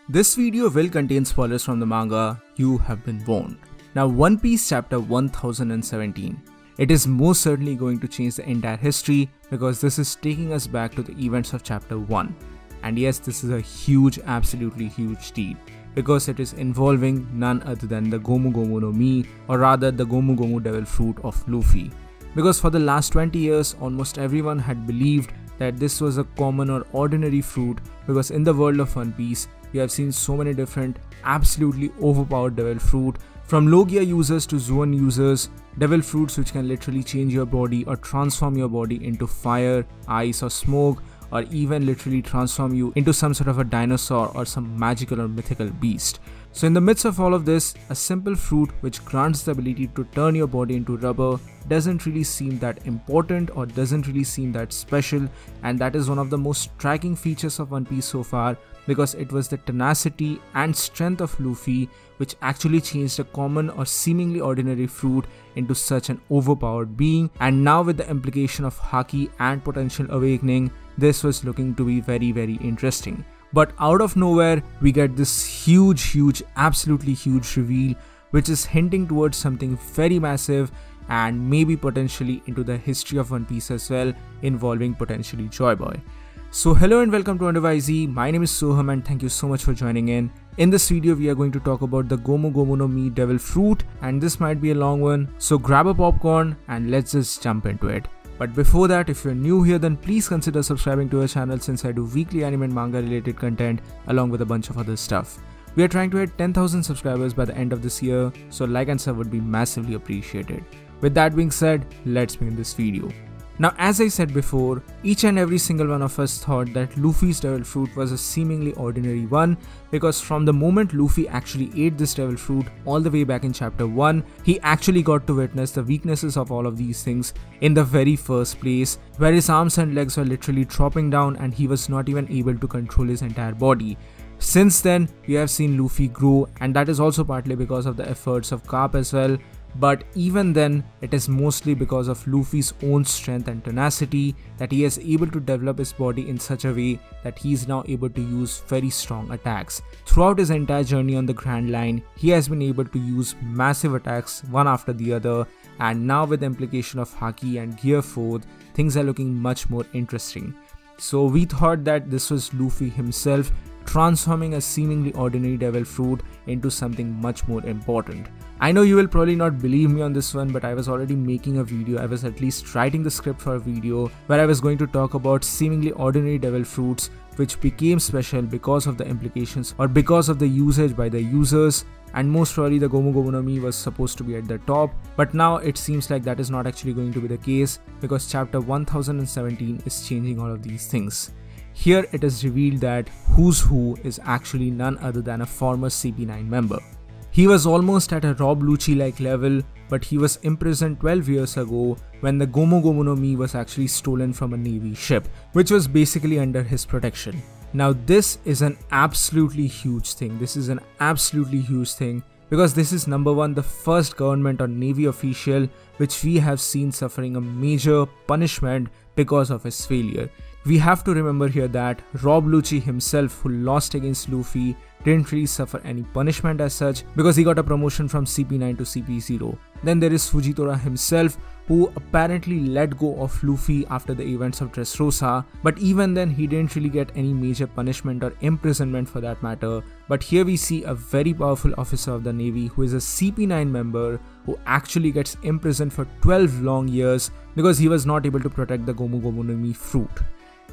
This video will contain spoilers from the manga, you have been warned. Now One Piece chapter 1017. It is most certainly going to change the entire history because this is taking us back to the events of chapter 1. And yes, this is a huge, absolutely huge deal because it is involving none other than the Gomu Gomu no Mi, or rather the Gomu Gomu devil fruit of Luffy. Because for the last 20 years, almost everyone had believed that this was a common or ordinary fruit because in the world of One Piece, we have seen so many different absolutely overpowered devil fruit, from Logia users to Zoan users, devil fruits which can literally change your body or transform your body into fire, ice or smoke, or even literally transform you into some sort of a dinosaur or some magical or mythical beast. So in the midst of all of this, a simple fruit which grants the ability to turn your body into rubber doesn't really seem that important or doesn't really seem that special, and that is one of the most striking features of One Piece so far because it was the tenacity and strength of Luffy which actually changed a common or seemingly ordinary fruit into such an overpowered being, and now with the implication of Haki and potential awakening, this was looking to be very interesting. But out of nowhere, we get this huge, absolutely huge reveal which is hinting towards something very massive and maybe potentially into the history of One Piece as well, involving potentially Joy Boy. So hello and welcome to Wonder WhyZ. My name is Soham and thank you so much for joining in. In this video, we are going to talk about the Gomu Gomu no Mi devil fruit, and this might be a long one, so grab a popcorn and let's just jump into it. But before that, if you're new here, then please consider subscribing to our channel since I do weekly anime and manga related content along with a bunch of other stuff. We are trying to hit 10,000 subscribers by the end of this year, so like and sub would be massively appreciated. With that being said, let's begin this video. Now as I said before, each and every single one of us thought that Luffy's devil fruit was a seemingly ordinary one because from the moment Luffy actually ate this devil fruit all the way back in chapter 1, he actually got to witness the weaknesses of all of these things in the very first place, where his arms and legs were literally dropping down and he was not even able to control his entire body. Since then, we have seen Luffy grow, and that is also partly because of the efforts of Garp as well. But even then, it is mostly because of Luffy's own strength and tenacity that he is able to develop his body in such a way that he is now able to use very strong attacks. Throughout his entire journey on the Grand Line, he has been able to use massive attacks one after the other, and now with the implication of Haki and Gear 4, things are looking much more interesting. So we thought that this was Luffy himself transforming a seemingly ordinary devil fruit into something much more important. I know you will probably not believe me on this one, but I was already making a video, I was at least writing the script for a video where I was going to talk about seemingly ordinary devil fruits which became special because of the implications or because of the usage by the users, and most probably the Gomu Gomu no Mi was supposed to be at the top, but now it seems like that is not actually going to be the case because chapter 1017 is changing all of these things. Here it is revealed that Who's Who is actually none other than a former CP9 member. He was almost at a Rob Lucci-like level, but he was imprisoned 12 years ago when the Gomu Gomu no Mi was actually stolen from a Navy ship, which was basically under his protection. Now this is an absolutely huge thing. This is an absolutely huge thing because this is number one, the first government or Navy official which we have seen suffering a major punishment because of his failure. We have to remember here that Rob Lucci himself, who lost against Luffy, didn't really suffer any punishment as such because he got a promotion from CP9 to CP0. Then there is Fujitora himself, who apparently let go of Luffy after the events of Dressrosa, but even then he didn't really get any major punishment or imprisonment for that matter. But here we see a very powerful officer of the Navy who is a CP9 member who actually gets imprisoned for 12 long years because he was not able to protect the Gomu Gomu no Mi fruit.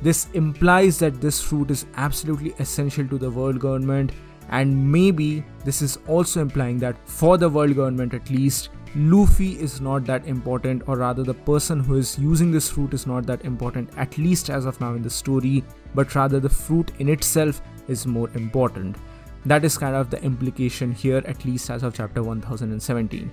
This implies that this fruit is absolutely essential to the world government, and maybe this is also implying that for the world government at least, Luffy is not that important, or rather the person who is using this fruit is not that important, at least as of now in the story, but rather the fruit in itself is more important. That is kind of the implication here, at least as of chapter 1017.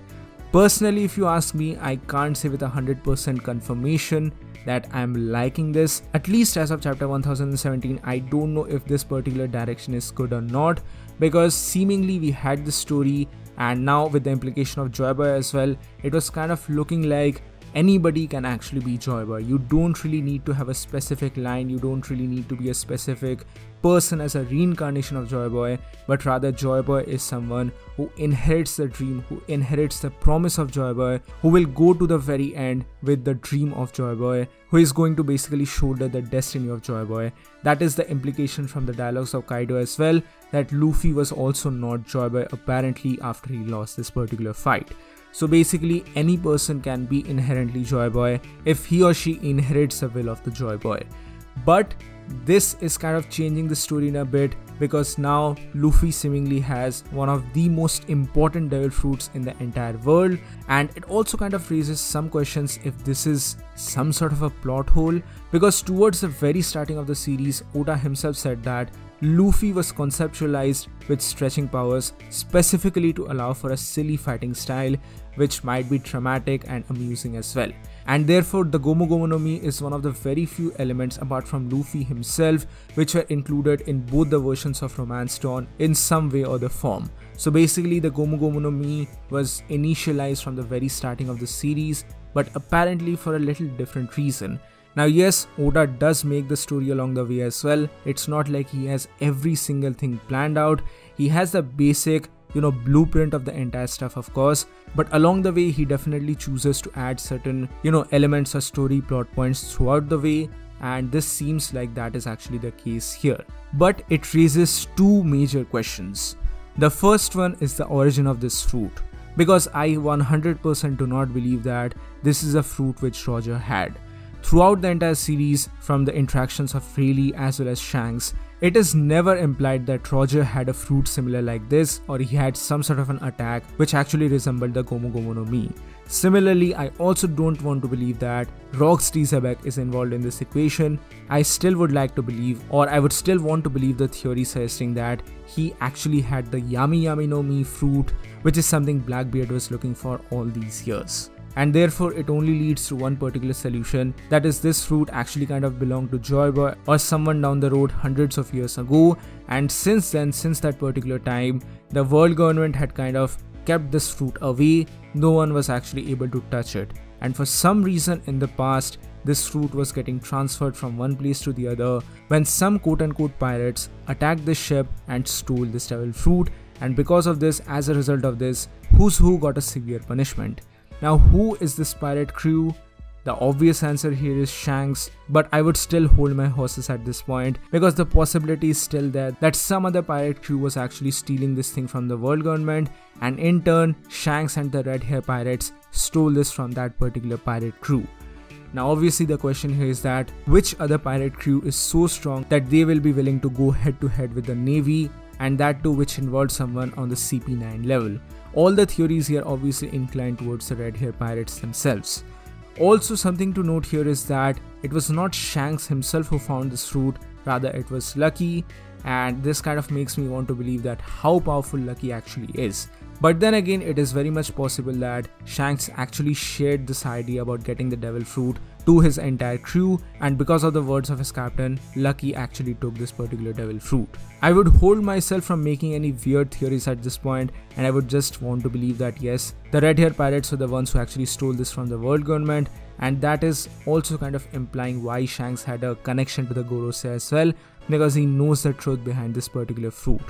Personally, if you ask me, I can't say with 100% confirmation that I'm liking this. At least as of chapter 1017, I don't know if this particular direction is good or not, because seemingly we had the story, and now with the implication of Joy Boy as well, it was kind of looking like anybody can actually be Joy Boy. You don't really need to have a specific line, you don't really need to be a specific person as a reincarnation of Joy Boy, but rather Joy Boy is someone who inherits the dream, who inherits the promise of Joy Boy, who will go to the very end with the dream of Joy Boy, who is going to basically shoulder the destiny of Joy Boy. That is the implication from the dialogues of Kaido as well, that Luffy was also not Joy Boy apparently after he lost this particular fight. So basically any person can be inherently Joy Boy if he or she inherits the will of the Joy Boy. But this is kind of changing the story in a bit, because now Luffy seemingly has one of the most important devil fruits in the entire world, and it also kind of raises some questions if this is some sort of a plot hole, because towards the very starting of the series, Oda himself said that Luffy was conceptualized with stretching powers specifically to allow for a silly fighting style which might be dramatic and amusing as well. And therefore the Gomu Gomu no Mi is one of the very few elements apart from Luffy himself which were included in both the versions of Romance Dawn in some way or the form. So basically the Gomu Gomu no Mi was initialized from the very starting of the series, but apparently for a little different reason. Now yes, Oda does make the story along the way as well. It's not like he has every single thing planned out. He has the basic, blueprint of the entire stuff of course, but along the way he definitely chooses to add certain, elements or story plot points throughout the way, and this seems like that is actually the case here. But it raises two major questions. The first one is the origin of this fruit, because I 100% do not believe that this is a fruit which Roger had. Throughout the entire series, from the interactions of Rayleigh as well as Shanks, it is never implied that Roger had a fruit similar like this, or he had some sort of an attack which actually resembled the Gomu Gomu no Mi. Similarly, I also don't want to believe that Rox Tizabek is involved in this equation. I still would like to believe, or I would still want to believe the theory suggesting that he actually had the Yami Yami no Mi fruit, which is something Blackbeard was looking for all these years. And therefore it only leads to one particular solution, that is this fruit actually kind of belonged to Joy Boy or someone down the road hundreds of years ago, and since then, since that particular time, the world government had kind of kept this fruit away. No one was actually able to touch it, and for some reason in the past this fruit was getting transferred from one place to the other when some quote-unquote pirates attacked the ship and stole this devil fruit, and because of this, as a result of this, Who's Who got a severe punishment. Now who is this pirate crew? The obvious answer here is Shanks, but I would still hold my horses at this point, because the possibility is still there that some other pirate crew was actually stealing this thing from the world government, and in turn Shanks and the red hair pirates stole this from that particular pirate crew. Now obviously the question here is that which other pirate crew is so strong that they will be willing to go head to head with the Navy, and that too which involved someone on the CP9 level. All the theories here obviously incline towards the red hair pirates themselves. Also something to note here is that it was not Shanks himself who found this fruit, rather it was Lucky, and this kind of makes me want to believe that how powerful Lucky actually is. But then again, it is very much possible that Shanks actually shared this idea about getting the devil fruit to his entire crew, and because of the words of his captain, Lucky actually took this particular devil fruit. I would hold myself from making any weird theories at this point, and I would just want to believe that yes, the red hair pirates were the ones who actually stole this from the world government, and that is also kind of implying why Shanks had a connection to the Gorosei as well, because he knows the truth behind this particular fruit.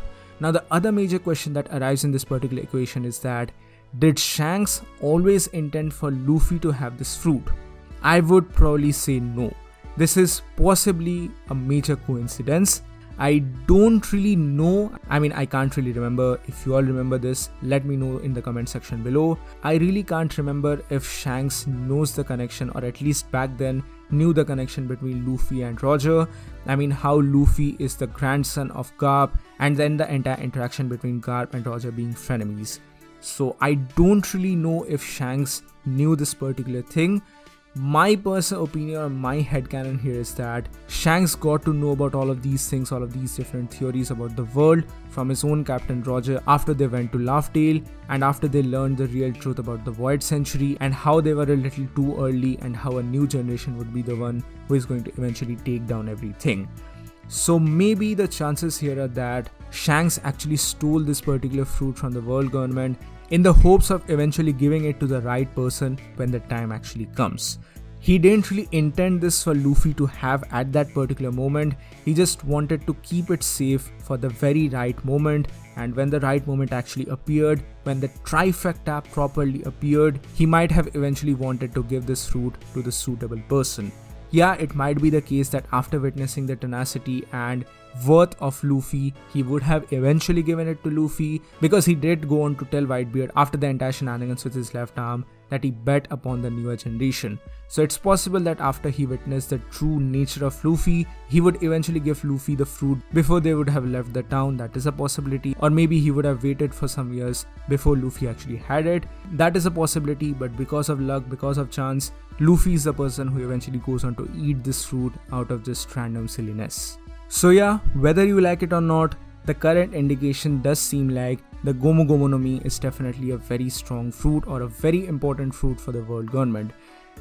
Now the other major question that arises in this particular equation is that did Shanks always intend for Luffy to have this fruit? I would probably say no. This is possibly a major coincidence. I don't really know. I can't really remember. If you all remember this, let me know in the comment section below. I really can't remember if Shanks knows the connection, or at least back then knew the connection between Luffy and Roger. How Luffy is the grandson of Garp, and then the entire interaction between Garp and Roger being frenemies. So I don't really know if Shanks knew this particular thing. My personal opinion, or my headcanon here, is that Shanks got to know about all of these things, all of these different theories about the world from his own Captain Roger after they went to Laugh Tale, and after they learned the real truth about the Void Century and how they were a little too early, and how a new generation would be the one who is going to eventually take down everything. So maybe the chances here are that Shanks actually stole this particular fruit from the world government in the hopes of eventually giving it to the right person when the time actually comes. He didn't really intend this for Luffy to have at that particular moment. He just wanted to keep it safe for the very right moment, and when the right moment actually appeared, when the trifecta properly appeared, he might have eventually wanted to give this fruit to the suitable person. Yeah, it might be the case that after witnessing the tenacity and worth of Luffy, he would have eventually given it to Luffy, because he did go on to tell Whitebeard after the entire shenanigans with his left arm that he bet upon the newer generation. So it's possible that after he witnessed the true nature of Luffy, he would eventually give Luffy the fruit before they would have left the town. That is a possibility. Or maybe he would have waited for some years before Luffy actually had it. That is a possibility, but because of luck, because of chance, Luffy is the person who eventually goes on to eat this fruit out of just random silliness. So yeah, whether you like it or not, the current indication does seem like the Gomu Gomu no Mi is definitely a very strong fruit or a very important fruit for the world government.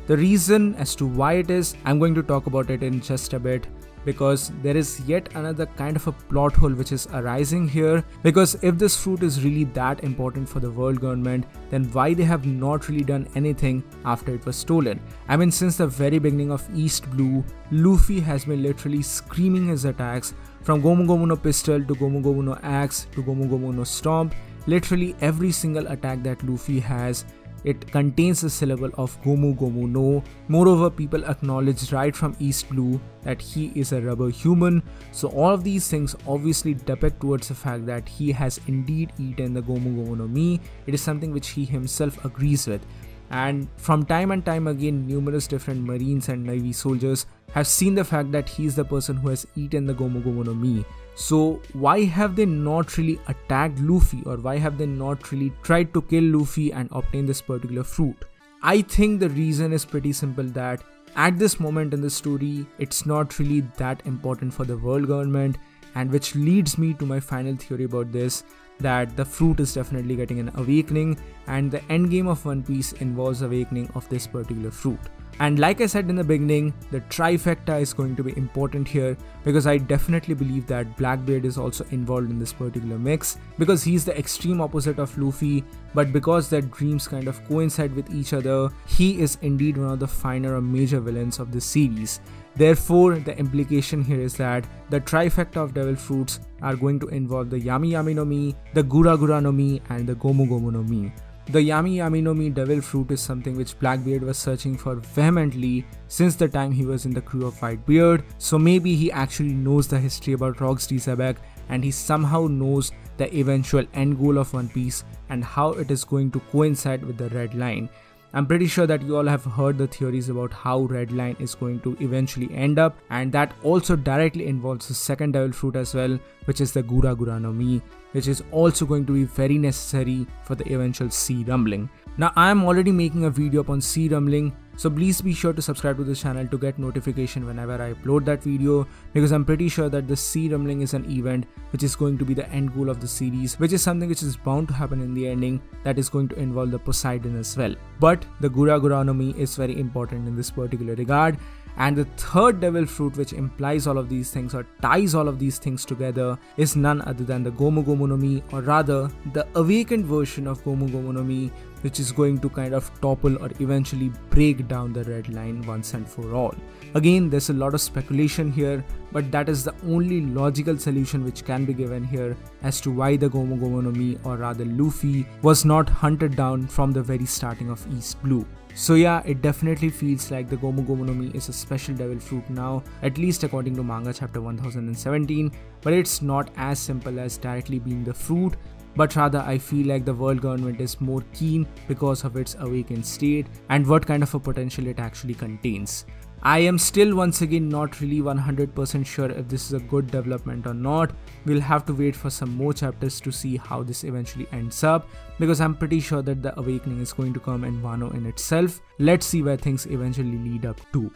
The reason as to why it is, I'm going to talk about it in just a bit, because there is yet another kind of a plot hole which is arising here. Because if this fruit is really that important for the world government, then why they have not really done anything after it was stolen? I mean, since the very beginning of East Blue, Luffy has been literally screaming his attacks from Gomu Gomu no Pistol to Gomu Gomu no Axe to Gomu Gomu no Stomp. Literally every single attack that Luffy has, it contains the syllable of Gomu Gomu no. Moreover, people acknowledge right from East Blue that he is a rubber human. So all of these things obviously depict towards the fact that he has indeed eaten the Gomu Gomu no Mi. It is something which he himself agrees with. And from time and time again, numerous different Marines and Navy soldiers have seen the fact that he is the person who has eaten the Gomu Gomu no Mi. So why have they not really attacked Luffy, or why have they not really tried to kill Luffy and obtain this particular fruit? I think the reason is pretty simple, that at this moment in the story, it's not really that important for the world government, and which leads me to my final theory about this, that the fruit is definitely getting an awakening, and the endgame of One Piece involves awakening of this particular fruit. And like I said in the beginning, the trifecta is going to be important here, because I definitely believe that Blackbeard is also involved in this particular mix, because he's the extreme opposite of Luffy, but because their dreams kind of coincide with each other, he is indeed one of the finer or major villains of this series. Therefore, the implication here is that the trifecta of devil fruits are going to involve the Yami Yami no Mi, the Gura Gura no Mi, and the Gomu Gomu no Mi. The Yami Yami no Mi devil fruit is something which Blackbeard was searching for vehemently since the time he was in the crew of Whitebeard. So maybe he actually knows the history about Rocks D. Zebek, and he somehow knows the eventual end goal of One Piece and how it is going to coincide with the Red Line. I'm pretty sure that you all have heard the theories about how Red Line is going to eventually end up, and that also directly involves the second devil fruit as well, which is the Gura Gura no Mi, which is also going to be very necessary for the eventual sea rumbling. Now, I am already making a video upon sea rumbling, so please be sure to subscribe to this channel to get notification whenever I upload that video, because I'm pretty sure that the sea rumbling is an event which is going to be the end goal of the series, which is something which is bound to happen in the ending, that is going to involve the Poseidon as well. But the Gura Gura no Mi is very important in this particular regard. And the third devil fruit, which implies all of these things or ties all of these things together, is none other than the Gomu Gomu no Mi, or rather the awakened version of Gomu Gomu no Mi, which is going to kind of topple or eventually break down the Red Line once and for all. Again, there's a lot of speculation here, but that is the only logical solution which can be given here as to why the Gomu Gomu no Mi, or rather Luffy, was not hunted down from the very starting of East Blue. So yeah, it definitely feels like the Gomu Gomu no Mi is a special devil fruit now, at least according to manga chapter 1017, but it's not as simple as directly being the fruit, but rather I feel like the world government is more keen because of its awakened state and what kind of a potential it actually contains. I am still once again not really 100% sure if this is a good development or not. We'll have to wait for some more chapters to see how this eventually ends up, because I'm pretty sure that the awakening is going to come in Wano in itself. Let's see where things eventually lead up to.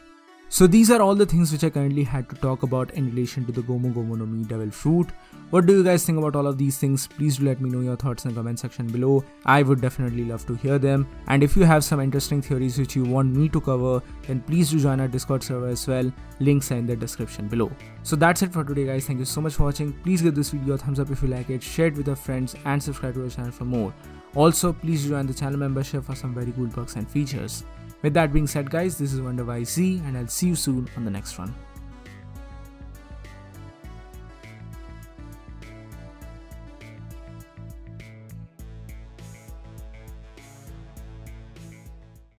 So these are all the things which I currently had to talk about in relation to the Gomu Gomu no Mi Devil Fruit. What do you guys think about all of these things? Please do let me know your thoughts in the comment section below. I would definitely love to hear them. And if you have some interesting theories which you want me to cover, then please do join our Discord server as well. Links are in the description below. So that's it for today guys. Thank you so much for watching. Please give this video a thumbs up if you like it, share it with your friends and subscribe to our channel for more. Also, please join the channel membership for some very cool perks and features. With that being said guys, this is Wonder WhyZ and I'll see you soon on the next one.